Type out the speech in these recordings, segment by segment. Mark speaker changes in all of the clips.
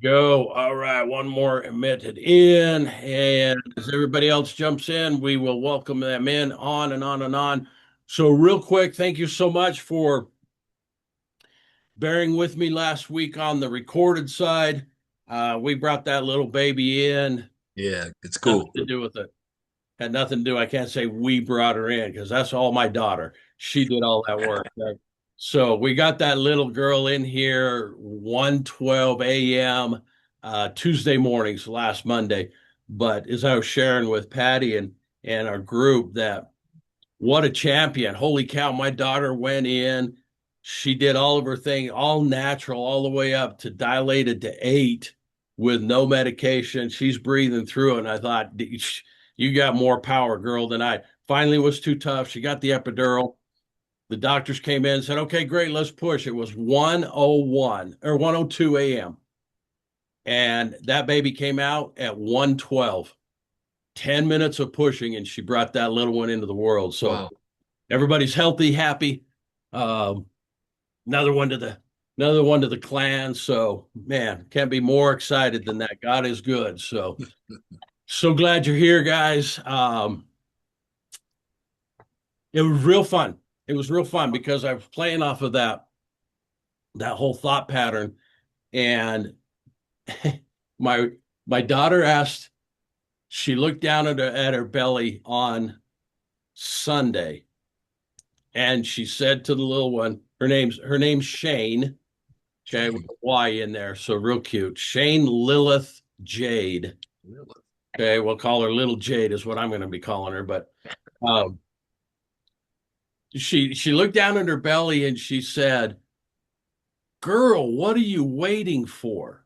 Speaker 1: Go. All right, one more emitted in. And as everybody else jumps in, we will welcome them in on and on and on. So, real quick, thank you so much for bearing with me last week on the recorded side. We brought that little baby in,
Speaker 2: Yeah, it's
Speaker 1: nothing
Speaker 2: cool.
Speaker 1: to do with it. Had nothing to do. I can't say we brought her in because that's all my daughter. She did all that work. Right? So we got that little girl in here 1:12 a.m. Tuesday mornings last Monday. But as I was sharing with Patty and our group that what a champion. Holy cow, my daughter went in. She did all of her thing, all natural, all the way up to dilated to 8 with no medication. She's breathing through it. And I thought, you got more power, girl, than I. Finally was too tough. She got the epidural. The doctors came in and said, okay, great, let's push. It was 1:01 or 1:02 a.m. And that baby came out at 1:12. 10 minutes of pushing, and she brought that little one into the world. So
Speaker 2: Wow.
Speaker 1: everybody's healthy, happy. Um, another one to the clan. So man, can't be more excited than that. God is good. So glad you're here, guys. It was real fun. It was real fun because I was playing off of that whole thought pattern, and my my daughter asked. She looked down at her belly on Sunday, and she said to the little one, her name's Shane. Okay, with
Speaker 2: Shane.
Speaker 1: a Y in there, so real cute. Shane Lilith Jade.
Speaker 2: Really?
Speaker 1: Okay, we'll call her Little Jade is what I'm going to be calling her. But um, she looked down at her belly and she said, "Girl, what are you waiting for?"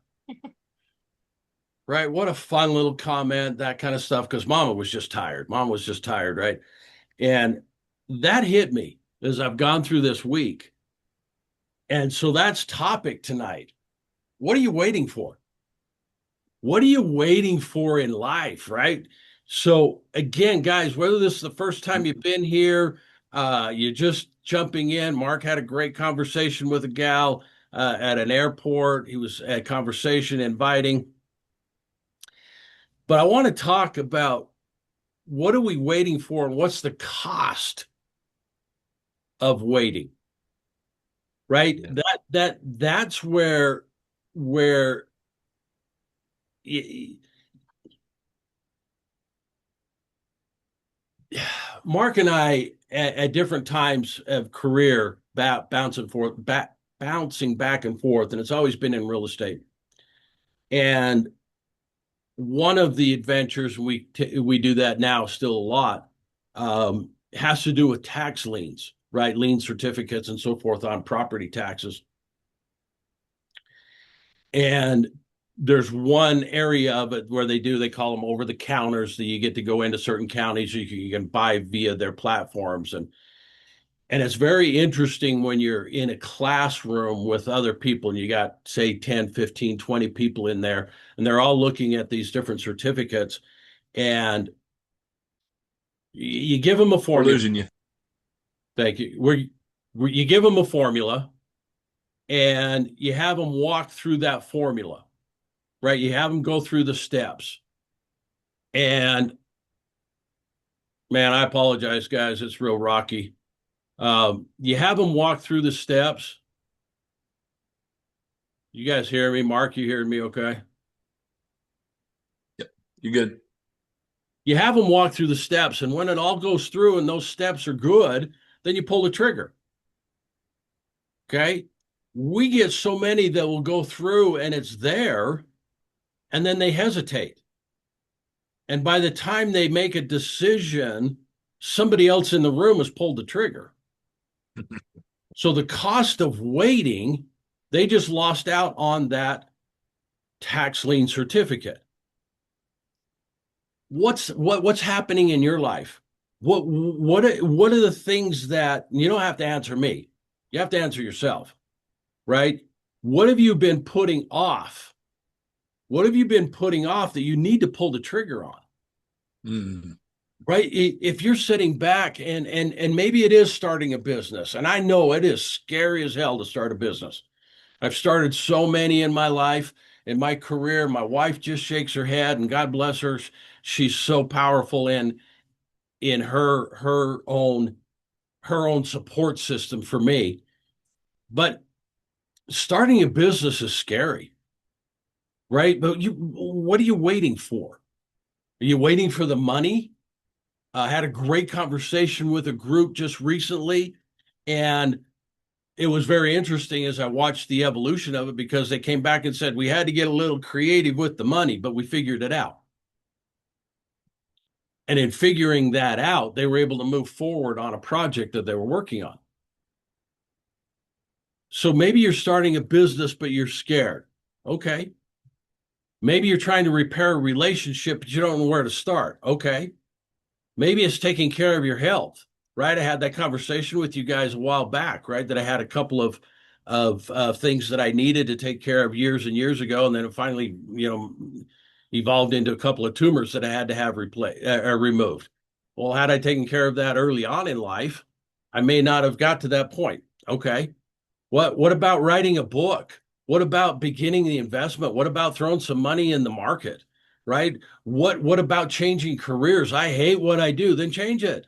Speaker 1: Right? What a fun little comment, that kind of stuff. Because Mama was just tired. Mom was just tired, right? And that hit me as I've gone through this week. And so that's topic tonight. What are you waiting for? What are you waiting for in life, right? So again, guys, whether this is the first time you've been here, you're just jumping in. Mark had a great conversation with a gal at an airport. He was at conversation inviting. But I want to talk about what are we waiting for and what's the cost of waiting, right?
Speaker 2: Yeah.
Speaker 1: That's where Mark and I at different times of career bouncing back and forth, and it's always been in real estate. And one of the adventures we do that now still a lot has to do with tax liens, right? Lien certificates and so forth on property taxes. And there's one area of it where they call them over the counters that you get to go into certain counties you can buy via their platforms. And it's very interesting when you're in a classroom with other people and you got, say, 10, 15, 20 people in there, and they're all looking at these different certificates. And you give them a
Speaker 2: We're
Speaker 1: formula.
Speaker 2: losing you.
Speaker 1: Thank you. Where you give them a formula and you have them walk through that formula, right? You have them go through the steps. And man, I apologize, guys. It's real rocky. You have them walk through the steps. You guys hear me? Mark, you hearing me okay?
Speaker 2: Yep. You good?
Speaker 1: You have them walk through the steps, and when it all goes through and those steps are good, then you pull the trigger. Okay. We get so many that will go through and it's there, and then they hesitate. And by the time they make a decision, somebody else in the room has pulled the trigger. So the cost of waiting, they just lost out on that tax lien certificate. What's happening in your life? What are the things that you don't have to answer me? You have to answer yourself, right? What have you been putting off? What have you been putting off that you need to pull the trigger on?
Speaker 2: Mm.
Speaker 1: Right? If you're sitting back and maybe it is starting a business, and I know it is scary as hell to start a business. I've started so many in my life, in my career. My wife just shakes her head, and God bless her. She's so powerful in her own support system for me. But starting a business is scary, right? But what are you waiting for? Are you waiting for the money? I had a great conversation with a group just recently, and it was very interesting as I watched the evolution of it because they came back and said we had to get a little creative with the money, but we figured it out. And in figuring that out, they were able to move forward on a project that they were working on. So maybe you're starting a business, but you're scared. Okay. Maybe you're trying to repair a relationship, but you don't know where to start. Okay. Maybe it's taking care of your health, right? I had that conversation with you guys a while back, right? That I had a couple of things that I needed to take care of years and years ago, and then it finally, evolved into a couple of tumors that I had to have removed. Well, had I taken care of that early on in life, I may not have got to that point. Okay. What about writing a book? What about beginning the investment? What about throwing some money in the market? Right? What about changing careers? I hate what I do, then change it.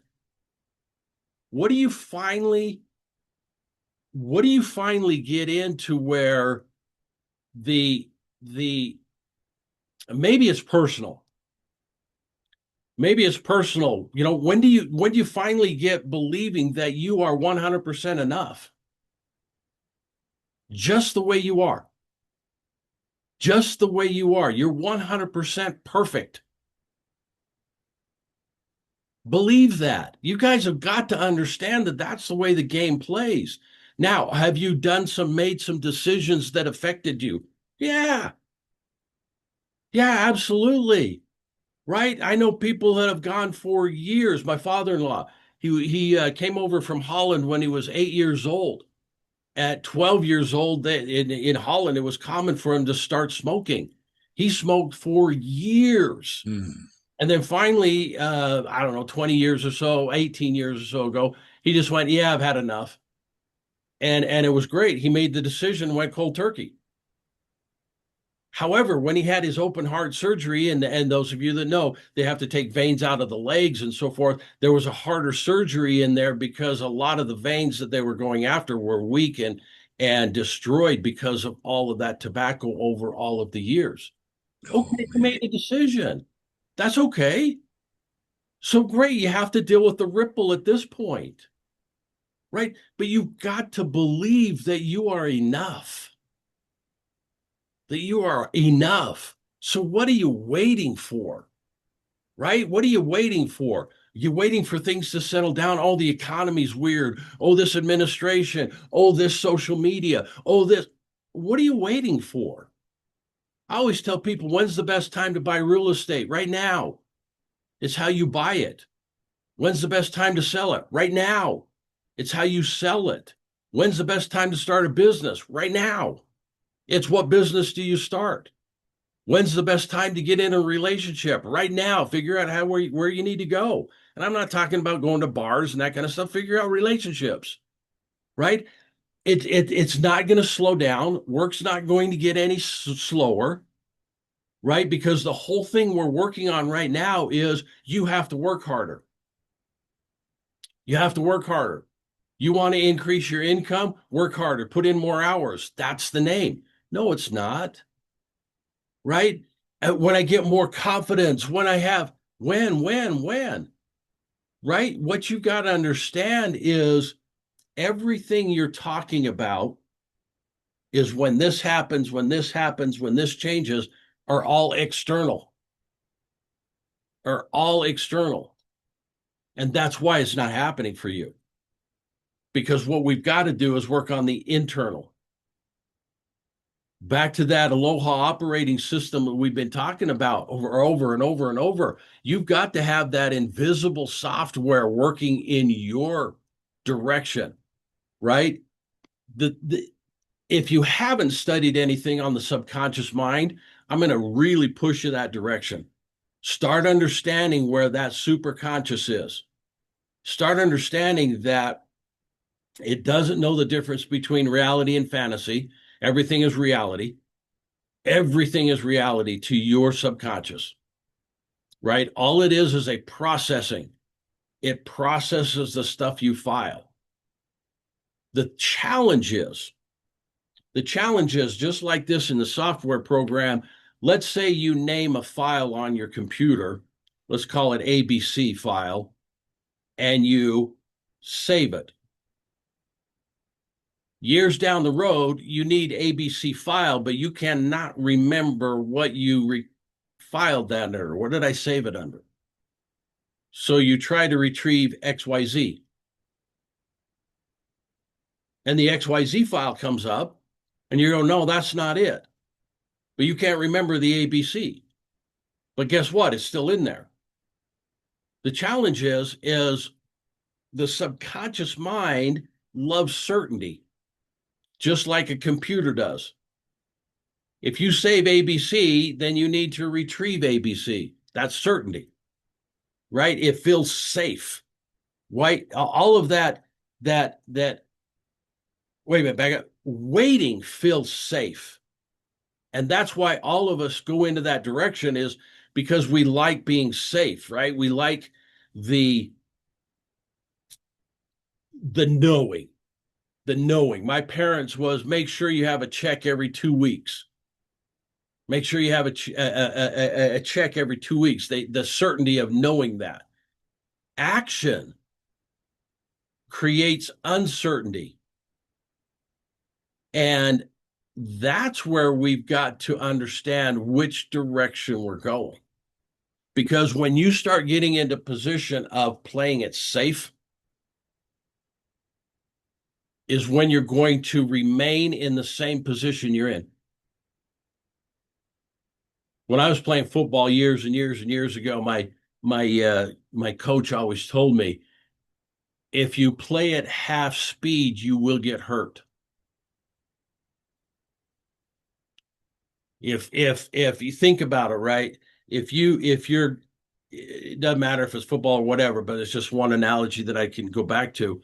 Speaker 1: What do you finally what do you finally get into where the maybe it's personal. Maybe it's personal. When do you finally get believing that you are 100% enough? Just the way you are. Just the way you are. You're 100% perfect. Believe that. You guys have got to understand that that's the way the game plays. Now, have you made some decisions that affected you? Yeah. Yeah, absolutely. Right? I know people that have gone for years. My father-in-law, he came over from Holland when he was 8 years old. At 12 years old, in Holland, it was common for him to start smoking. He smoked for years.
Speaker 2: Mm.
Speaker 1: And then finally, I don't know, 20 years or so, 18 years or so ago, he just went, yeah, I've had enough. And it was great. He made the decision, went cold turkey. However, when he had his open heart surgery, and those of you that know, they have to take veins out of the legs and so forth, there was a harder surgery in there because a lot of the veins that they were going after were weak and destroyed because of all of that tobacco over all of the years.
Speaker 2: Oh
Speaker 1: Okay, you
Speaker 2: man.
Speaker 1: made a decision. That's okay. So great, you have to deal with the ripple at this point, right? But you've got to believe that you are enough, that you are enough. So what are you waiting for, right? What are you waiting for? You're waiting for things to settle down. Oh, the economy's weird. Oh, this administration. Oh, this social media. Oh, this. What are you waiting for? I always tell people, when's the best time to buy real estate? Right now. It's how you buy it. When's the best time to sell it? Right now. It's how you sell it. When's the best time to start a business? Right now. It's what business do you start? When's the best time to get in a relationship? Right now. Figure out where you need to go. And I'm not talking about going to bars and that kind of stuff. Figure out relationships, right? It's not going to slow down. Work's not going to get any slower, right? Because the whole thing we're working on right now is you have to work harder. You have to work harder. You want to increase your income? Work harder, put in more hours. That's the name. No, it's not, right? When I get more confidence, when I have, when, right? What you got to understand is everything you're talking about is when this happens, when this happens, when this changes, are all external, are all external. And that's why it's not happening for you. Because what we've got to do is work on the internal. Back to that Aloha operating system that we've been talking about over and over and over. You've got to have that invisible software working in your direction, right? The If you haven't studied anything on the subconscious mind, I'm going to really push you that direction. Start understanding where that superconscious is. Start understanding that it doesn't know the difference between reality and fantasy. Everything is reality. Everything is reality to your subconscious, right? All it is a processing. It processes the stuff you file. The challenge is, the challenge is just like this in the software program. Let's say you name a file on your computer, let's call it ABC file, and you save it. Years down the road, you need ABC file, but you cannot remember what you filed that under. What did I save it under? So you try to retrieve XYZ. And the XYZ file comes up, and you go, no, that's not it. But you can't remember the ABC. But guess what? It's still in there. The challenge is the subconscious mind loves certainty, just like a computer does. If you save ABC, then you need to retrieve ABC. That's certainty, right? It feels safe. Right? All of that, wait a minute, back up. Waiting feels safe. And that's why all of us go into that direction, is because we like being safe, right? We like the the knowing, the knowing. My parents was make sure you have a check every 2 weeks. Make sure you have a check every 2 weeks. The certainty of knowing that. Action creates uncertainty. And that's where we've got to understand which direction we're going. Because when you start getting into position of playing it safe, is when you're going to remain in the same position you're in. When I was playing football years and years and years ago, my coach always told me, if you play at half speed, you will get hurt. If you think about it, right? If you're it doesn't matter if it's football or whatever, but it's just one analogy that I can go back to.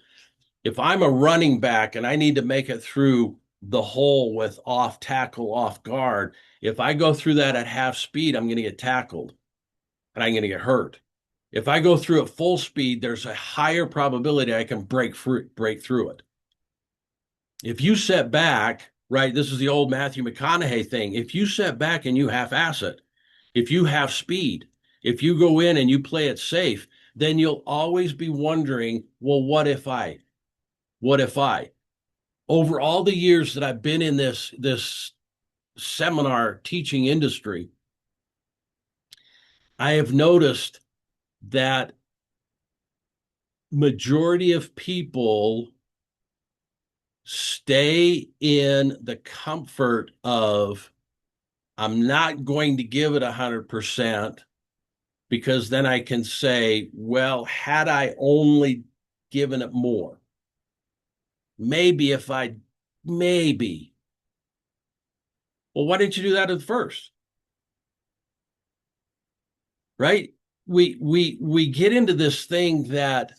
Speaker 1: If I'm a running back and I need to make it through the hole with off tackle, off guard, if I go through that at half speed, I'm going to get tackled and I'm going to get hurt. If I go through at full speed, there's a higher probability I can break through it. If you set back, right, this is the old Matthew McConaughey thing. If you set back and you half-ass it, if you half speed, if you go in and you play it safe, then you'll always be wondering, well, what if I? What if I? Over all the years that I've been in this seminar teaching industry, I have noticed that majority of people stay in the comfort of, I'm not going to give it 100%, because then I can say, well, had I only given it more, maybe if I, maybe. Well, why didn't you do that at first? Right? We get into this thing that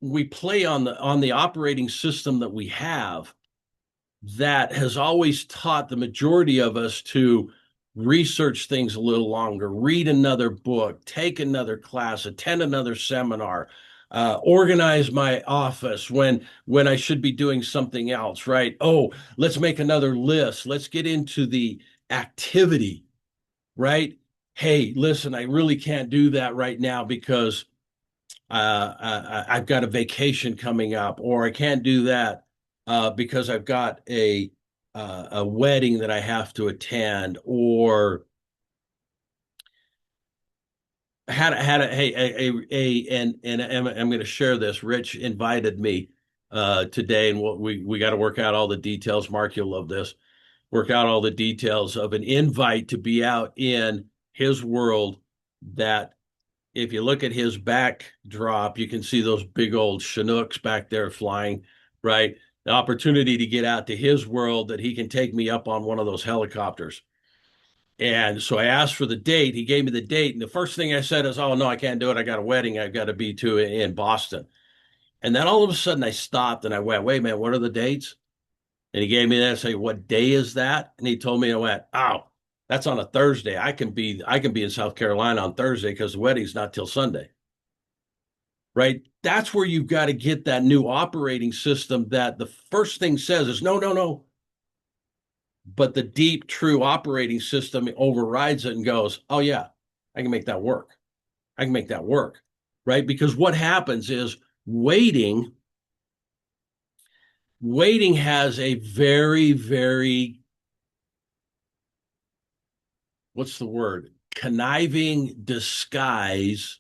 Speaker 1: we play on the operating system that we have, that has always taught the majority of us to research things a little longer, read another book, take another class, attend another seminar, organize my office when I should be doing something else, right? Oh, let's make another list. Let's get into the activity, right? Hey, listen, I really can't do that right now because I've got a vacation coming up, or I can't do that because I've got a wedding that I have to attend, or had a hey and I'm going to share this. Rich invited me today, and what we got to work out all the details. Mark, you'll love this. Work out all the details of an invite to be out in his world. That if you look at his backdrop, you can see those big old Chinooks back there flying, right? The opportunity to get out to his world, that he can take me up on one of those helicopters. And so I asked for the date. He gave me the date. And the first thing I said is, oh, no, I can't do it. I got a wedding I've got to be to in Boston. And then all of a sudden I stopped and I went, wait, man, what are the dates? And he gave me that. I say, what day is that? And he told me, I went, oh, that's on a Thursday. I can be in South Carolina on Thursday because the wedding's not till Sunday. Right? That's where you've got to get that new operating system that the first thing says is no, no, no. But the deep, true operating system overrides it and goes, oh, yeah, I can make that work. I can make that work. Right? Because what happens is waiting, waiting has a very, very, what's the word? Conniving disguise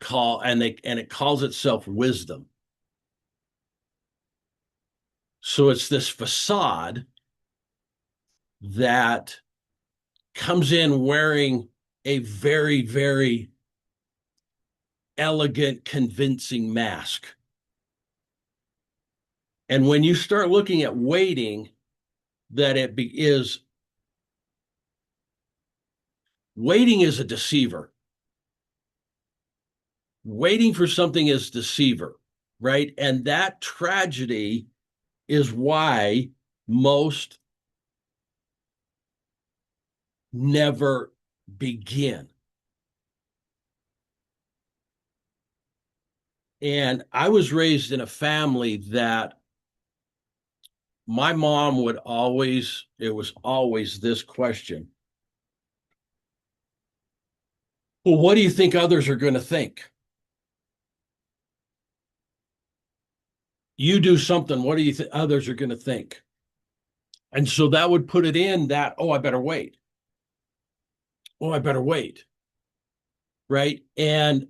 Speaker 1: and it calls itself wisdom. So it's this facade that comes in wearing a very, very elegant, convincing mask. And when you start looking at waiting, that waiting is a deceiver. Waiting for something is deceiver, right? And that tragedy is why most never begin. And I was raised in a family that my mom would always, it was always this question. Well, what do you think others are going to think? You do something, what do you think others are going to think? And so that would put it in that, oh, I better wait. Oh, I better wait. Right. And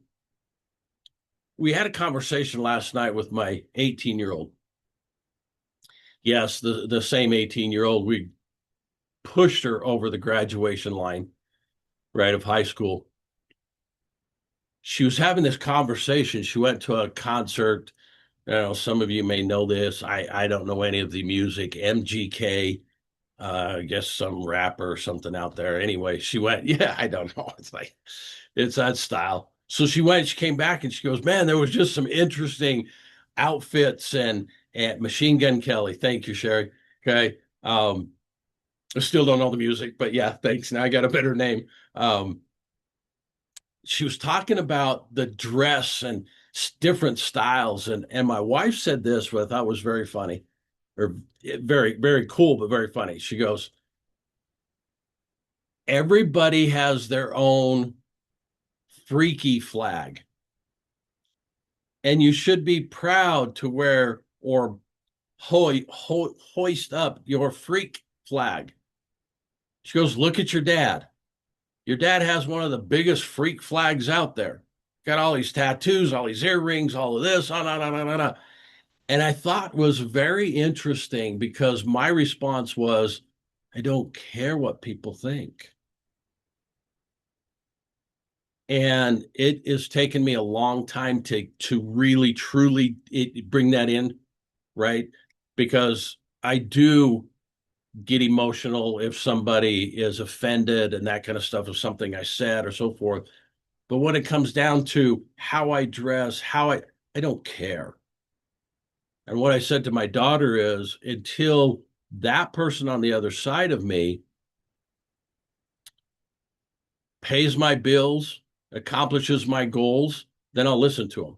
Speaker 1: we had a conversation last night with my 18-year-old. Yes, the same 18-year-old. We pushed her over the graduation line, right, of high school. She was having this conversation. She went to a concert. Some of you may know this. I don't know any of the music. MGK, I guess some rapper or something out there. Anyway, she went, yeah, I don't know. It's like, it's that style. So she went, she came back and she goes, man, there was just some interesting outfits and Machine Gun Kelly. Thank you, Sherry. Okay. I still don't know the music, but yeah, thanks. Now I got a better name. She was talking about the dress and different styles. And my wife said this, what I thought was very funny or very, very cool, but very funny. She goes, everybody has their own freaky flag. And you should be proud to wear or hoist up your freak flag. She goes, look at your dad. Your dad has one of the biggest freak flags out there. Got all these tattoos, all these earrings, all of this. And I thought was very interesting because my response was, I don't care what people think. And it has taken me a long time to really truly bring that in, right? Because I do get emotional if somebody is offended and that kind of stuff of something I said or so forth. But when it comes down to how I dress, I don't care. And what I said to my daughter is until that person on the other side of me pays my bills, accomplishes my goals, then I'll listen to them.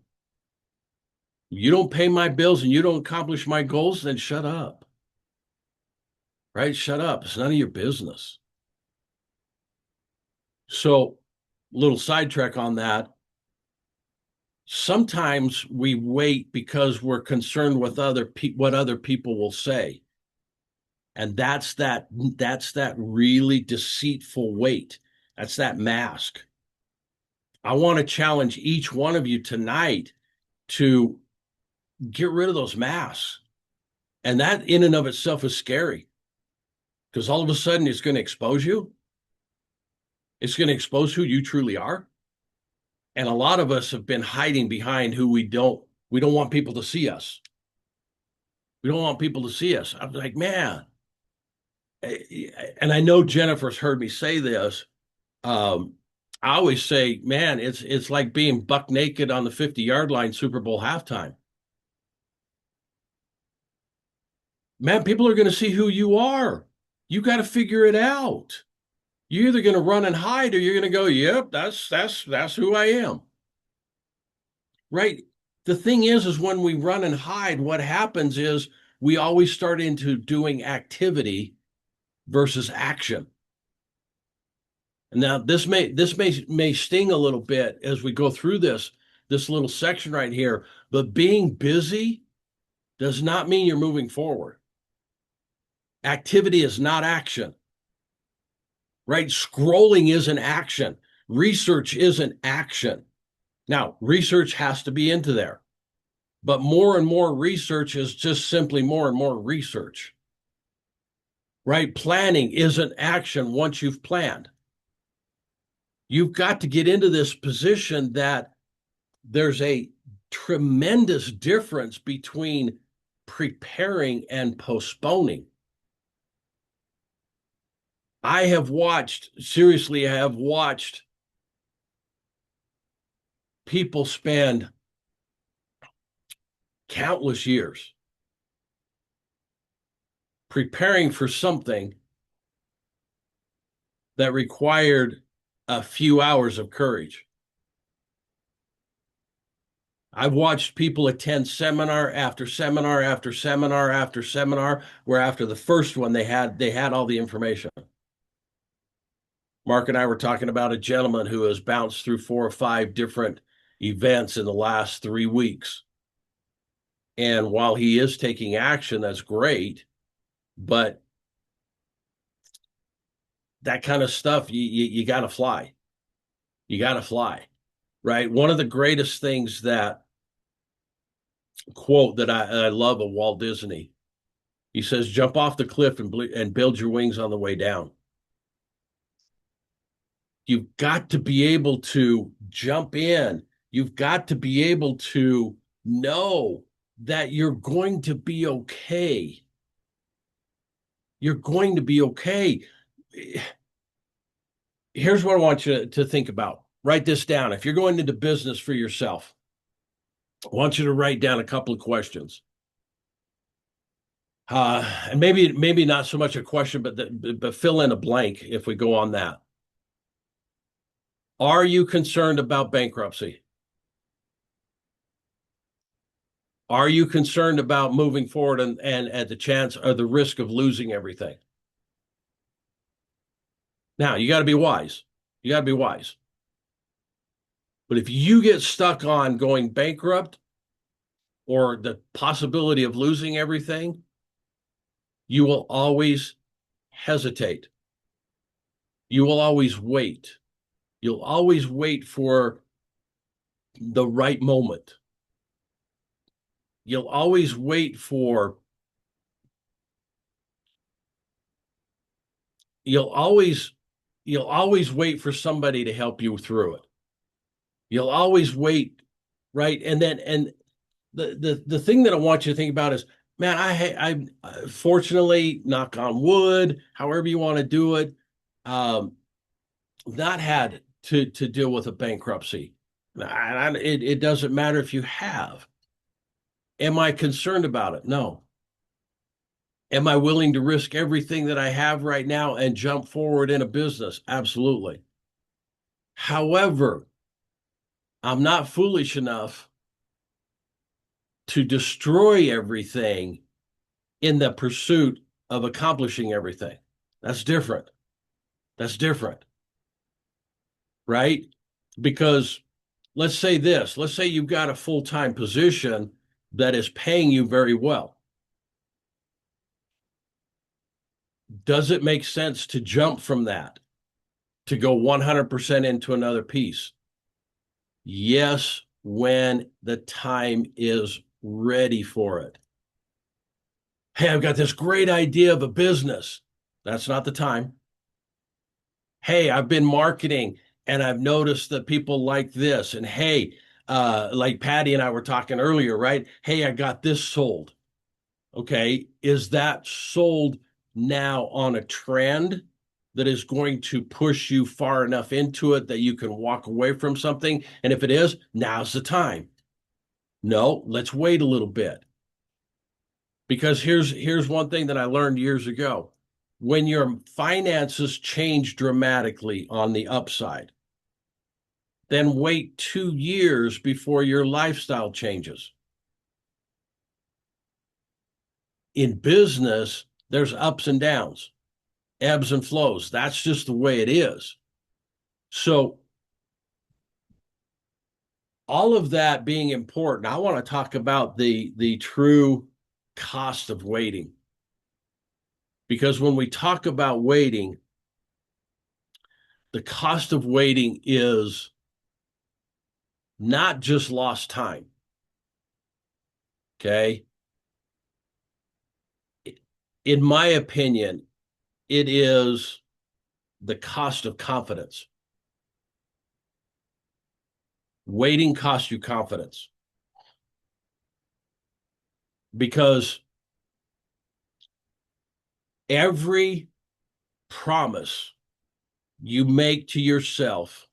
Speaker 1: You don't pay my bills and you don't accomplish my goals, then shut up. Right? Shut up. It's none of your business. So, little sidetrack on that. Sometimes we wait because we're concerned with what other people will say. And that's that really deceitful wait. That's that mask. I want to challenge each one of you tonight to get rid of those masks. And that in and of itself is scary because all of a sudden it's going to expose you. It's going to expose who you truly are. And a lot of us have been hiding behind who we don't want people to see us. We don't want people to see us. I'm like, man. And I know Jennifer's heard me say this. Um, I always say, man, it's like being buck naked on the 50-yard line Super Bowl halftime. Man, people are going to see who you are. You got to figure it out. You're either going to run and hide or you're going to go, yep, that's who I am. Right? The thing is when we run and hide, what happens is we always start into doing activity versus action. Now, this may sting a little bit as we go through this little section right here, but being busy does not mean you're moving forward. Activity is not action, right? Scrolling isn't action. Research isn't action. Now, research has to be into there, but more and more research is just simply more and more research, right? Planning isn't action once you've planned. You've got to get into this position that there's a tremendous difference between preparing and postponing. Seriously, I have watched people spend countless years preparing for something that required a few hours of courage. I've watched people attend seminar after seminar after seminar after seminar, where after the first one they had all the information. Mark and I were talking about a gentleman who has bounced through 4 or 5 different events in the last 3 weeks. And while he is taking action, that's great, but that kind of stuff, you got to fly. You got to fly, right? One of the greatest things that quote that I love of Walt Disney, he says, jump off the cliff and build your wings on the way down. You've got to be able to jump in. You've got to be able to know that you're going to be okay. You're going to be okay. Here's what I want you to think about. Write this down. If you're going into business for yourself, I want you to write down a couple of questions. And maybe not so much a question, but fill in a blank if we go on that. Are you concerned about bankruptcy? Are you concerned about moving forward and at the chance or the risk of losing everything? Now, you got to be wise. You got to be wise. But if you get stuck on going bankrupt or the possibility of losing everything, you will always hesitate. You will always wait. You'll always wait for the right moment. You'll always wait for you'll always wait for somebody to help you through it. You'll always wait, right? And the thing that I want you to think about is, man, I fortunately, knock on wood, however you want to do it, not had to deal with a bankruptcy. It doesn't matter if you have. Am I concerned about it? No. Am I willing to risk everything that I have right now and jump forward in a business? Absolutely. However, I'm not foolish enough to destroy everything in the pursuit of accomplishing everything. That's different. That's different, right? Because let's say you've got a full-time position that is paying you very well. Does it make sense to jump from that to go 100% into another piece? Yes, when the time is ready for it. Hey, I've got this great idea of a business. That's not the time. Hey, I've been marketing and I've noticed that people like this. And hey, like Patty and I were talking earlier, right? Hey, I got this sold. Okay. Is that sold now on a trend that is going to push you far enough into it that you can walk away from something? And if it is, now's the time. No, let's wait a little bit. Because here's one thing that I learned years ago. When your finances change dramatically on the upside, then wait 2 years before your lifestyle changes. In business, there's ups and downs, ebbs and flows. That's just the way it is. So, all of that being important, I want to talk about the true cost of waiting. Because when we talk about waiting, the cost of waiting is not just lost time. Okay. In my opinion, it is the cost of confidence. Waiting costs you confidence because every promise you make to yourself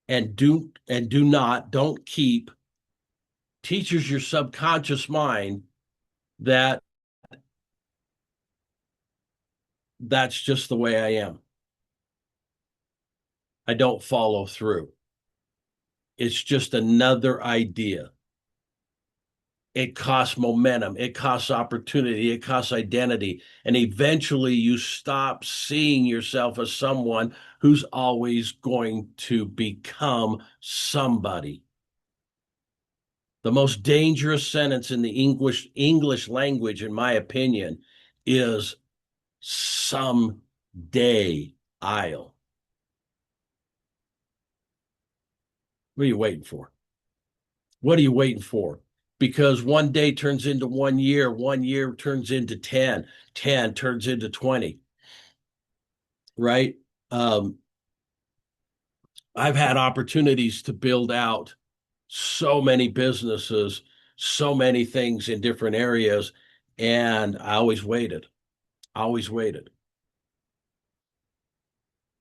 Speaker 1: don't keep teaches your subconscious mind that that's just the way I am. I don't follow through. It's just another idea. It costs momentum, it costs opportunity, it costs identity. And eventually you stop seeing yourself as someone who's always going to become somebody. The most dangerous sentence in the English language, in my opinion, is someday I'll. What are you waiting for? What are you waiting for? Because one day turns into 1 year, 1 year turns into 10, 10 turns into 20, right? Um, I've had opportunities to build out so many businesses, so many things in different areas, and I always waited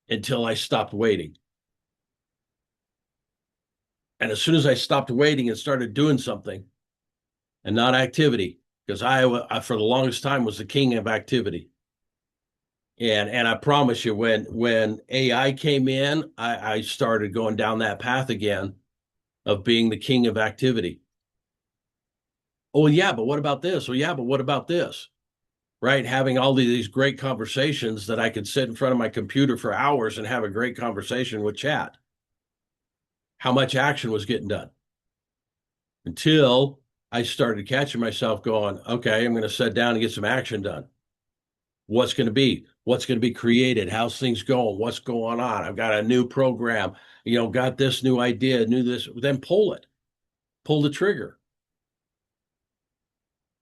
Speaker 1: until I stopped waiting. And as soon as I stopped waiting and started doing something and not activity, because I for the longest time was the king of activity. And I promise you, when AI came in, I started going down that path again of being the king of activity. Oh yeah, but what about this? Oh yeah, but what about this? Right? Having all these great conversations that I could sit in front of my computer for hours and have a great conversation with chat. How much action was getting done until I started catching myself going, okay, I'm going to sit down and get some action done. What's going to be? What's going to be created? How's things going? What's going on? I've got a new program, got this new idea, new this, then pull the trigger.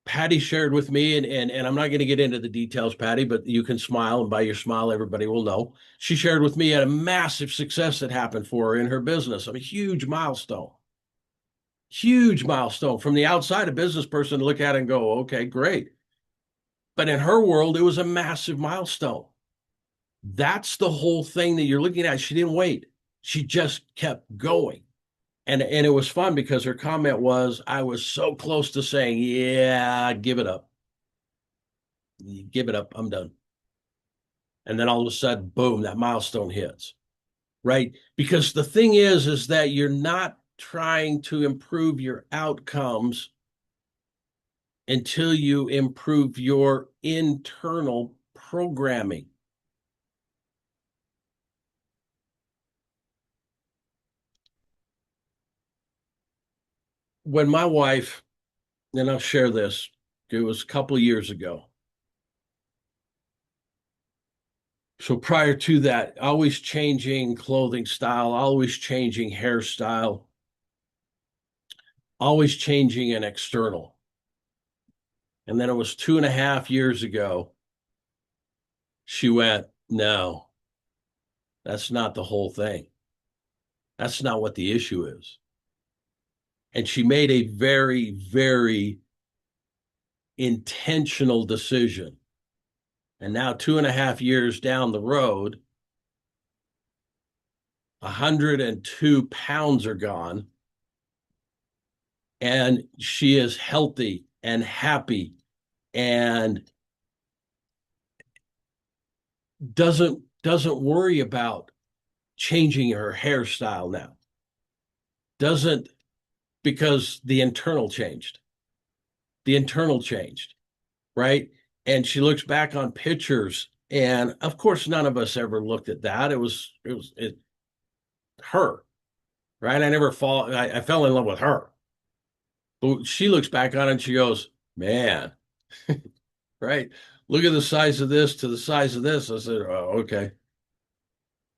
Speaker 1: Patty shared with me, and I'm not going to get into the details, Patty, but you can smile, and by your smile, everybody will know. She shared with me a massive success that happened for her in her business, a huge milestone. From the outside, a business person to look at it and go, okay, great. But in her world, it was a massive milestone. That's the whole thing that you're looking at. She didn't wait. She just kept going. And it was fun because her comment was, I was so close to saying, yeah, give it up. Give it up. I'm done. And then all of a sudden, boom, that milestone hits. Right? Because the thing is that you're not trying to improve your outcomes until you improve your internal programming. When my wife, and I'll share this, it was a couple of years ago. So prior to that, always changing clothing style, always changing hairstyle, always changing an external. And then it was 2.5 years ago, she went, no, that's not the whole thing. That's not what the issue is. And she made a very, very intentional decision. And now, 2.5 years down the road, 102 pounds are gone, and she is healthy and happy and doesn't worry about changing her hairstyle now. Doesn't because the internal changed. The internal changed, right? And she looks back on pictures, and of course, none of us ever looked at that. It her, right? I fell in love with her. But she looks back on it and she goes, man, right? Look at the size of this to the size of this. I said, oh, okay.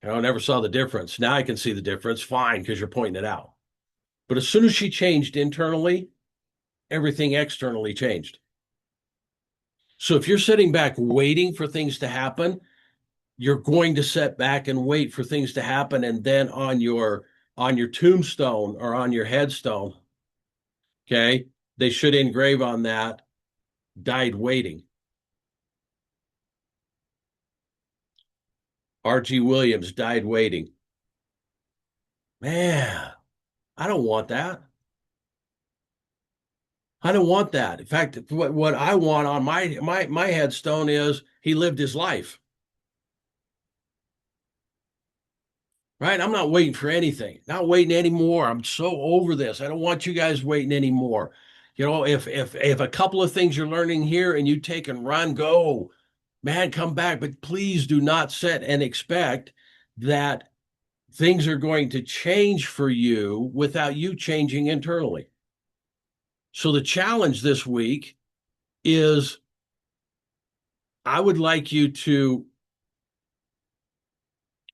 Speaker 1: I never saw the difference. Now I can see the difference. Fine, because you're pointing it out. But as soon as she changed internally, everything externally changed. So if you're sitting back waiting for things to happen, you're going to sit back and wait for things to happen. And then on your tombstone or on your headstone, okay, they should engrave on that, died waiting. R.G. Williams died waiting. Man, I don't want that. I don't want that. In fact, what I want on my headstone is he lived his life. Right? I'm not waiting for anything. Not waiting anymore. I'm so over this. I don't want you guys waiting anymore. You know, if a couple of things you're learning here and you take and run, go, man, come back. But please do not sit and expect that things are going to change for you without you changing internally. So the challenge this week is I would like you to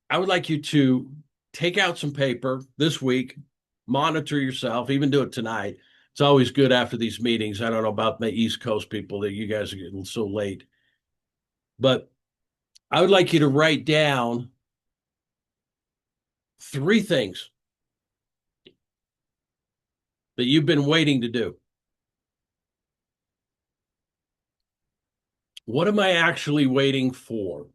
Speaker 1: I would like you to take out some paper this week, monitor yourself, even do it tonight. It's always good after these meetings. I don't know about the East Coast people that you guys are getting so late, but I would like you to write down three things that you've been waiting to do. What am I actually waiting for?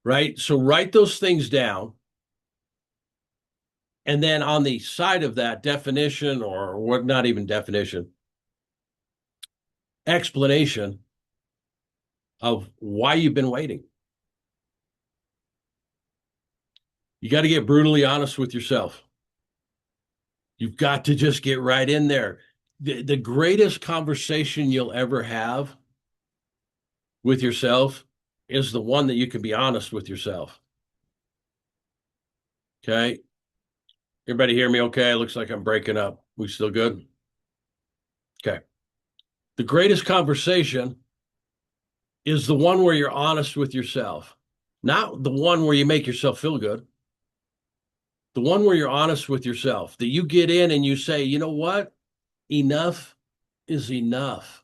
Speaker 1: Right? So write those things down. And then on the side of that definition, or what, not even definition, explanation of why you've been waiting. You got to get brutally honest with yourself. You've got to just get right in there. The greatest conversation you'll ever have with yourself is the one that you can be honest with yourself. Okay. Everybody hear me okay? It looks like I'm breaking up. We still good? Okay. The greatest conversation is the one where you're honest with yourself, not the one where you make yourself feel good. The one where you're honest with yourself, that you get in and you say, you know what? Enough is enough.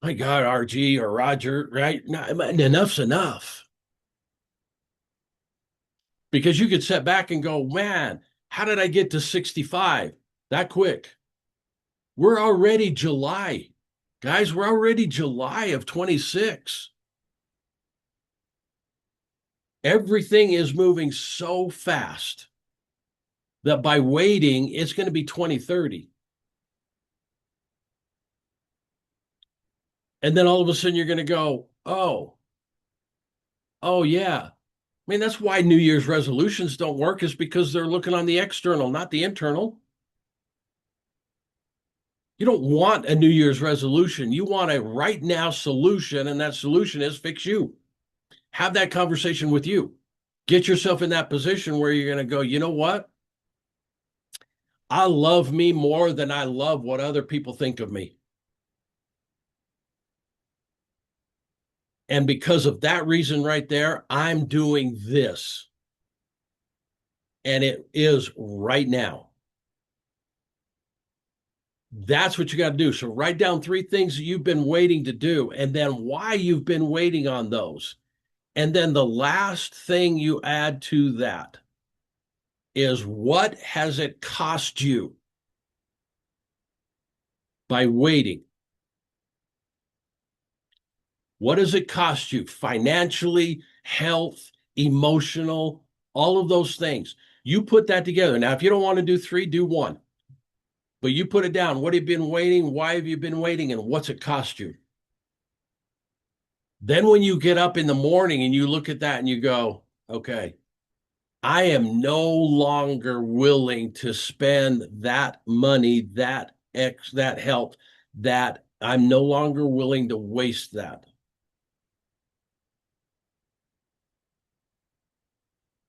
Speaker 1: My God, RG or Roger, right? Enough's enough. Because you could sit back and go, man, how did I get to 65 that quick? We're already July. Guys, we're already July of 26. Everything is moving so fast that by waiting, it's going to be 2030. And then all of a sudden you're going to go, oh, yeah. I mean, that's why New Year's resolutions don't work, is because they're looking on the external, not the internal. You don't want a New Year's resolution. You want a right now solution, and that solution is fix you. Have that conversation with you. Get yourself in that position where you're going to go, you know what? I love me more than I love what other people think of me. And because of that reason right there, I'm doing this. And it is right now. That's what you got to do. So write down three things that you've been waiting to do, and then why you've been waiting on those. And then the last thing you add to that is, what has it cost you by waiting? What does it cost you financially, health, emotional, all of those things? You put that together. Now, if you don't want to do three, do one. But you put it down. What have you been waiting? Why have you been waiting? And what's it cost you? Then when you get up in the morning and you look at that and you go, okay, I am no longer willing to spend that money, that help, that I'm no longer willing to waste that.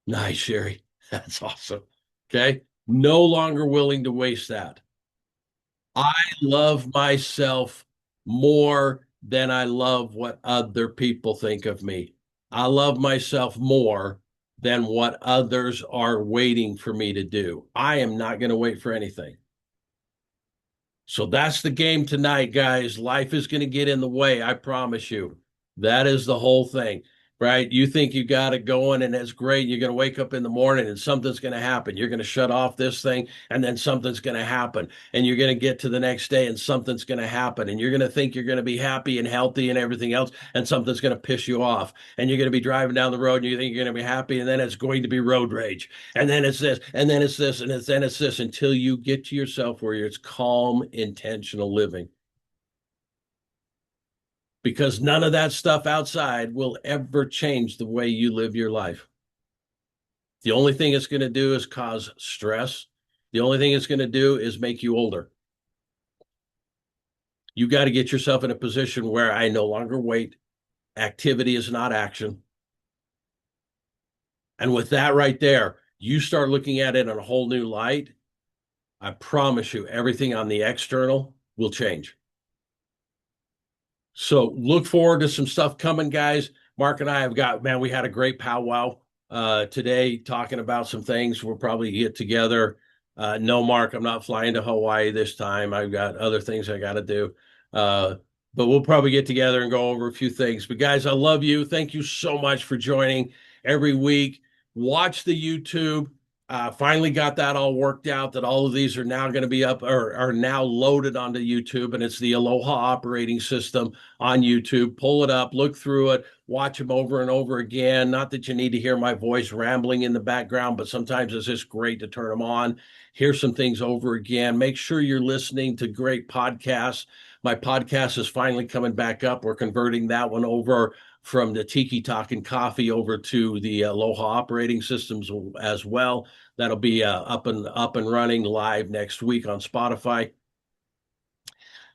Speaker 1: Nice, Sherry. That's awesome. Okay. No longer willing to waste that. I love myself more than I love what other people think of me. I love myself more than what others are waiting for me to do. I am not going to wait for anything. So that's the game tonight, guys. Life is going to get in the way, I promise you. That is the whole thing, right? You think you got it going and it's great. You're going to wake up in the morning and something's going to happen. You're going to shut off this thing and then something's going to happen. And you're going to get to the next day and something's going to happen. And you're going to think you're going to be happy and healthy and everything else. And something's going to piss you off. And you're going to be driving down the road and you think you're going to be happy. And then it's going to be road rage. And then it's this, and then it's this, and then it's this until you get to yourself where it's calm, intentional living. Because none of that stuff outside will ever change the way you live your life. The only thing it's going to do is cause stress. The only thing it's going to do is make you older. You got to get yourself in a position where I no longer wait. Activity is not action. And with that right there, you start looking at it in a whole new light. I promise you, everything on the external will change. So look forward to some stuff coming, guys. Mark and I have got, man, we had a great powwow today talking about some things. We'll probably get together. No, Mark, I'm not flying to Hawaii this time. I've got other things I got to do. Uh, but we'll probably get together and go over a few things. But guys, I love you. Thank you so much for joining every week. Watch the YouTube. Finally got that all worked out that all of these are now going to be up or are now loaded onto YouTube, and it's the Aloha Operating System on YouTube. Pull it up, look through it, watch them over and over again. Not that you need to hear my voice rambling in the background, but sometimes it's just great to turn them on, hear some things over again. Make sure you're listening to great podcasts. My podcast is finally coming back up. We're converting that one over from the Tiki Talk and Coffee over to the Aloha Operating Systems as well. That'll be up and running live next week on Spotify.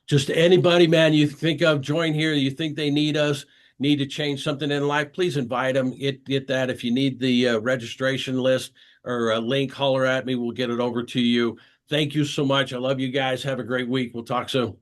Speaker 1: Just anybody, man, you think of, join here. You think they need us, need to change something in life, please invite them. Get that. If you need the registration list or a link, holler at me. We'll get it over to you. Thank you so much. I love you guys. Have a great week. We'll talk soon.